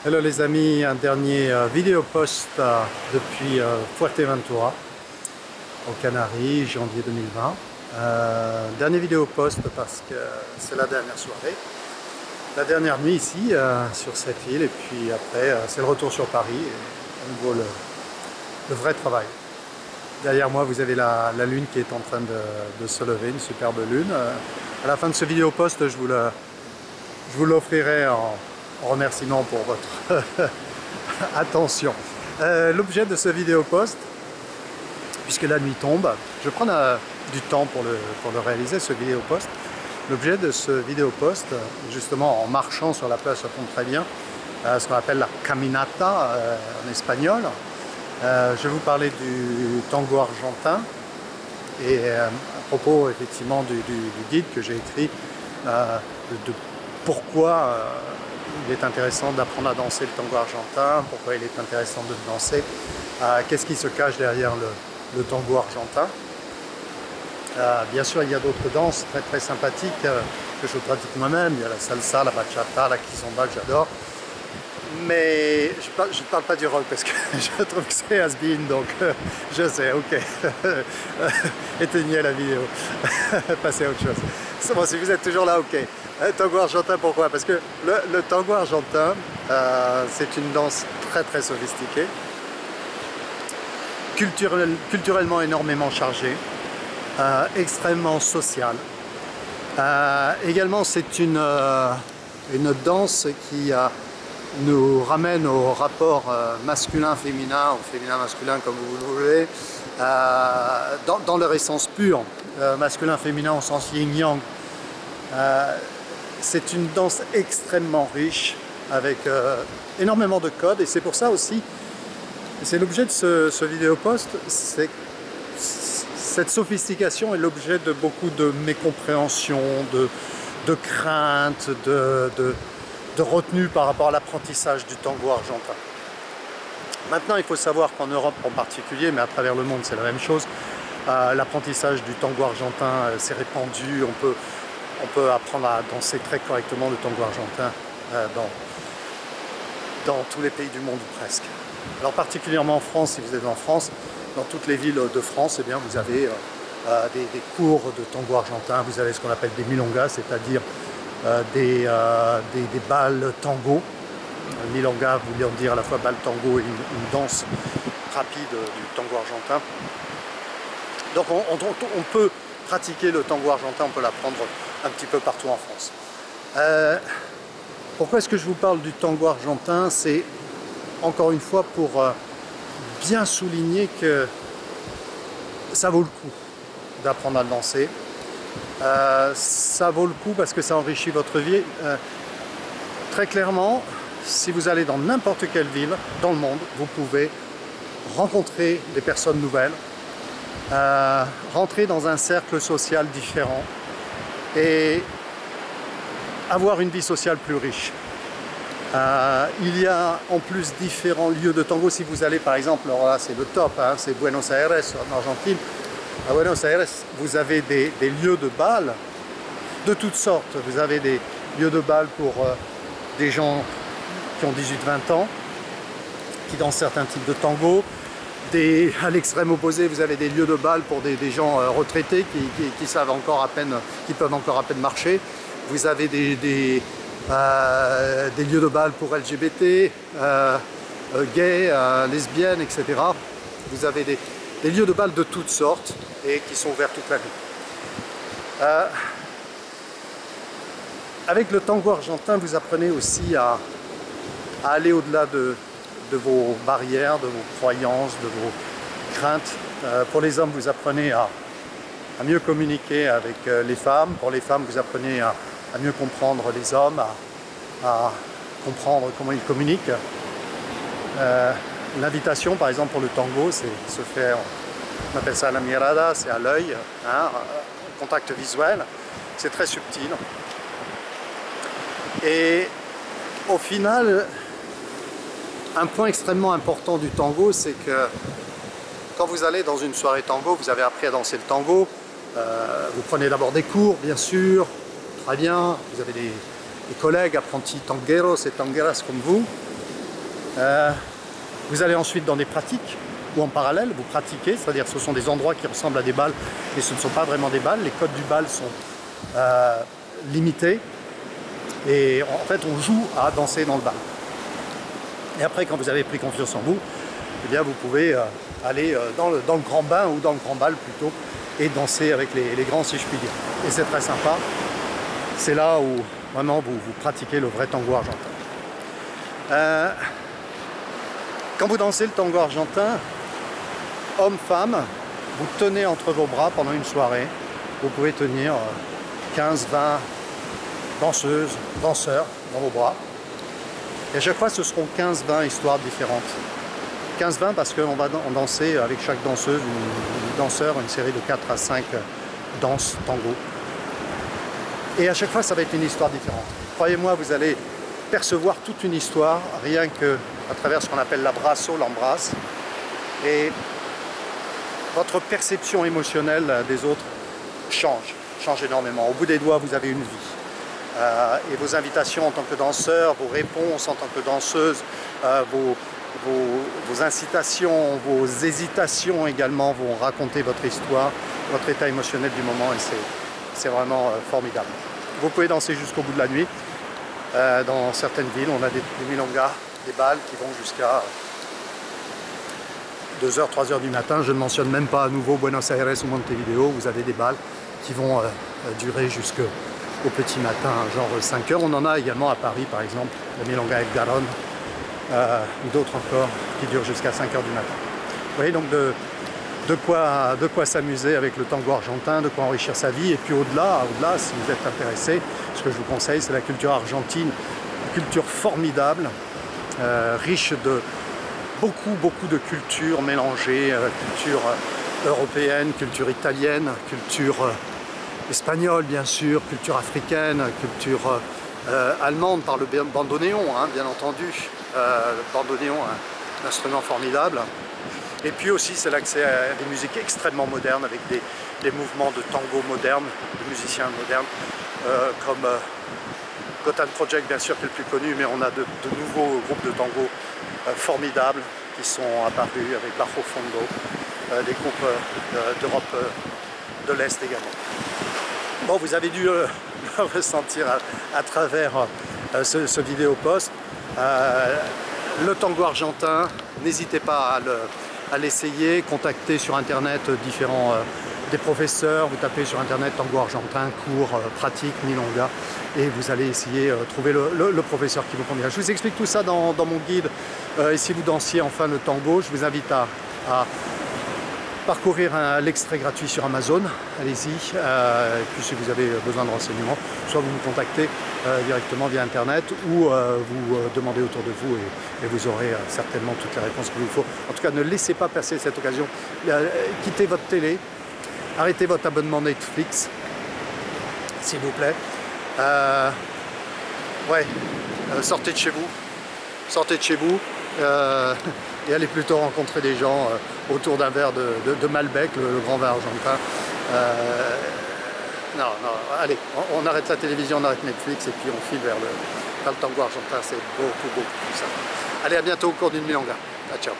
Hello les amis, un dernier vidéo post depuis Fuerteventura, aux Canaries, janvier 2020. Dernier vidéo post parce que c'est la dernière soirée, la dernière nuit ici sur cette île, et puis après c'est le retour sur Paris et à nouveau le vrai travail. Derrière moi vous avez la lune qui est en train de se lever, une superbe lune. À la fin de ce vidéo post je vous l'offrirai en remerciement pour votre attention. L'objet de ce vidéo post, puisque la nuit tombe, je prends du temps pour le réaliser, ce vidéo post. L'objet de ce vidéo post, justement en marchant sur la plage, ça tombe très bien, ce qu'on appelle la caminata en espagnol. Je vais vous parler du tango argentin et à propos effectivement du guide que j'ai écrit, de pourquoi il est intéressant d'apprendre à danser le tango argentin, pourquoi il est intéressant de le danser, qu'est-ce qui se cache derrière le tango argentin. Bien sûr, il y a d'autres danses très sympathiques que je pratique moi-même. Il y a la salsa, la bachata, la kizomba que j'adore. Mais je ne parle pas du rock parce que je trouve que c'est has-been, donc je sais, ok. Éteignez la vidéo, passez à autre chose. Bon, si vous êtes toujours là, ok. Tango argentin, pourquoi? Parce que le tango argentin, c'est une danse très sophistiquée, culturellement énormément chargée, extrêmement sociale. Également, c'est une danse qui nous ramène au rapport masculin-féminin, ou féminin-masculin comme vous le voulez, dans leur essence pure, masculin-féminin au sens yin-yang. C'est une danse extrêmement riche, avec énormément de codes, et c'est pour ça aussi, c'est l'objet de ce vidéo post, c'est cette sophistication est l'objet de beaucoup de mécompréhension, de crainte, de retenue par rapport à l'apprentissage du tango argentin. Maintenant, il faut savoir qu'en Europe en particulier, mais à travers le monde c'est la même chose, l'apprentissage du tango argentin s'est répandu, on peut apprendre à danser très correctement le tango argentin dans tous les pays du monde presque. Alors particulièrement en France, si vous êtes en France, dans toutes les villes de France, eh bien, vous avez des cours de tango argentin, vous avez ce qu'on appelle des milongas, c'est-à-dire des balles tango. Milonga voulant dire à la fois balle tango et une danse rapide du tango argentin. Donc on peut pratiquer le tango argentin, on peut l'apprendre un petit peu partout en France. Pourquoi est-ce que je vous parle du tango argentin? C'est encore une fois pour bien souligner que ça vaut le coup d'apprendre à danser. Ça vaut le coup parce que ça enrichit votre vie. Très clairement, si vous allez dans n'importe quelle ville dans le monde, vous pouvez rencontrer des personnes nouvelles, rentrer dans un cercle social différent et avoir une vie sociale plus riche. Il y a en plus différents lieux de tango. Si vous allez par exemple, alors là c'est le top, hein, c'est Buenos Aires en Argentine. À Buenos Aires, vous avez des lieux de bal de toutes sortes. Vous avez des lieux de bal pour des gens qui ont 18-20 ans, qui dansent certains types de tango. À l'extrême opposé, vous avez des lieux de bal pour des gens retraités qui savent encore à peine, qui peuvent encore à peine marcher. Vous avez des lieux de bal pour LGBT, gays, lesbiennes, etc. Vous avez des lieux de bal de toutes sortes et qui sont ouverts toute la nuit. Avec le tango argentin, vous apprenez aussi à aller au-delà de vos barrières, de vos croyances, de vos craintes. Pour les hommes, vous apprenez à mieux communiquer avec les femmes. Pour les femmes, vous apprenez à mieux comprendre les hommes, à comprendre comment ils communiquent. L'invitation, par exemple, pour le tango, c'est se faire, on appelle ça la mirada, c'est à l'œil, hein, contact visuel. C'est très subtil. Et au final, un point extrêmement important du tango, c'est que quand vous allez dans une soirée tango, vous avez appris à danser le tango, vous prenez d'abord des cours, bien sûr, très bien, vous avez des collègues apprentis tangueros et tangueras comme vous, Vous allez ensuite dans des pratiques où en parallèle vous pratiquez, c'est-à-dire ce sont des endroits qui ressemblent à des balles et ce ne sont pas vraiment des balles. Les codes du bal sont limités et en fait on joue à danser dans le bal. Et après, quand vous avez pris confiance en vous, eh bien vous pouvez aller dans le grand bain ou dans le grand bal plutôt et danser avec les grands, si je puis dire. Et c'est très sympa. C'est là où vraiment vous pratiquez le vrai tango argentin. Quand vous dansez le tango argentin, homme-femme, vous tenez entre vos bras pendant une soirée. Vous pouvez tenir 15, 20 danseuses, danseurs dans vos bras. Et à chaque fois, ce seront 15-20 histoires différentes. 15-20 parce qu'on va danser avec chaque danseuse ou danseur une série de 4 à 5 danses tango. Et à chaque fois, ça va être une histoire différente. Croyez-moi, vous allez percevoir toute une histoire, rien que à travers ce qu'on appelle l'abrazo, l'embrasse. Et votre perception émotionnelle des autres change énormément. Au bout des doigts, vous avez une vie. Et vos invitations en tant que danseur, vos réponses en tant que danseuse, vos incitations, vos hésitations également vont raconter votre histoire, votre état émotionnel du moment et c'est vraiment formidable. Vous pouvez danser jusqu'au bout de la nuit. Dans certaines villes, on a des milongas, des balles qui vont jusqu'à 2h, 3h du matin. Je ne mentionne même pas à nouveau Buenos Aires ou Montevideo. Vous avez des balles qui vont durer jusqu'au petit matin, genre 5h. On en a également à Paris, par exemple, la Milonga El Garon, ou d'autres encore qui durent jusqu'à 5h du matin. Vous voyez donc de quoi s'amuser avec le tango argentin, de quoi enrichir sa vie. Et puis au-delà, si vous êtes intéressé, ce que je vous conseille, c'est la culture argentine, une culture formidable, riche de beaucoup de cultures mélangées, culture européenne, culture italienne, culture espagnole bien sûr, culture africaine, culture allemande par le bandoneon, hein, bien entendu. Le bandoneon, un instrument formidable. Et puis aussi c'est l'accès à des musiques extrêmement modernes avec des mouvements de tango modernes, de musiciens modernes, comme Gotan Project bien sûr qui est le plus connu, mais on a de nouveaux groupes de tango formidables qui sont apparus avec Bajo Fondo, des groupes d'Europe de l'Est également. Bon, vous avez dû le ressentir à travers ce vidéo post. Le tango argentin, n'hésitez pas à l'essayer, contactez sur internet des professeurs, vous tapez sur internet tango argentin, cours, pratique, milonga, et vous allez essayer de trouver le professeur qui vous convient. Je vous explique tout ça dans mon guide. Et si vous dansiez enfin le tango, je vous invite à parcourir l'extrait gratuit sur Amazon, allez-y, et puis si vous avez besoin de renseignements, soit vous me contactez directement via internet ou vous demandez autour de vous et vous aurez certainement toutes les réponses qu'il vous faut. En tout cas, ne laissez pas passer cette occasion, quittez votre télé, arrêtez votre abonnement Netflix, s'il vous plaît, sortez de chez vous, et allez plutôt rencontrer des gens autour d'un verre de Malbec, le grand vin argentin. Non, allez, on arrête la télévision, on arrête Netflix et puis on file vers le tango argentin, c'est beaucoup plus simple. Allez, à bientôt au cours d'une milonga. Ciao.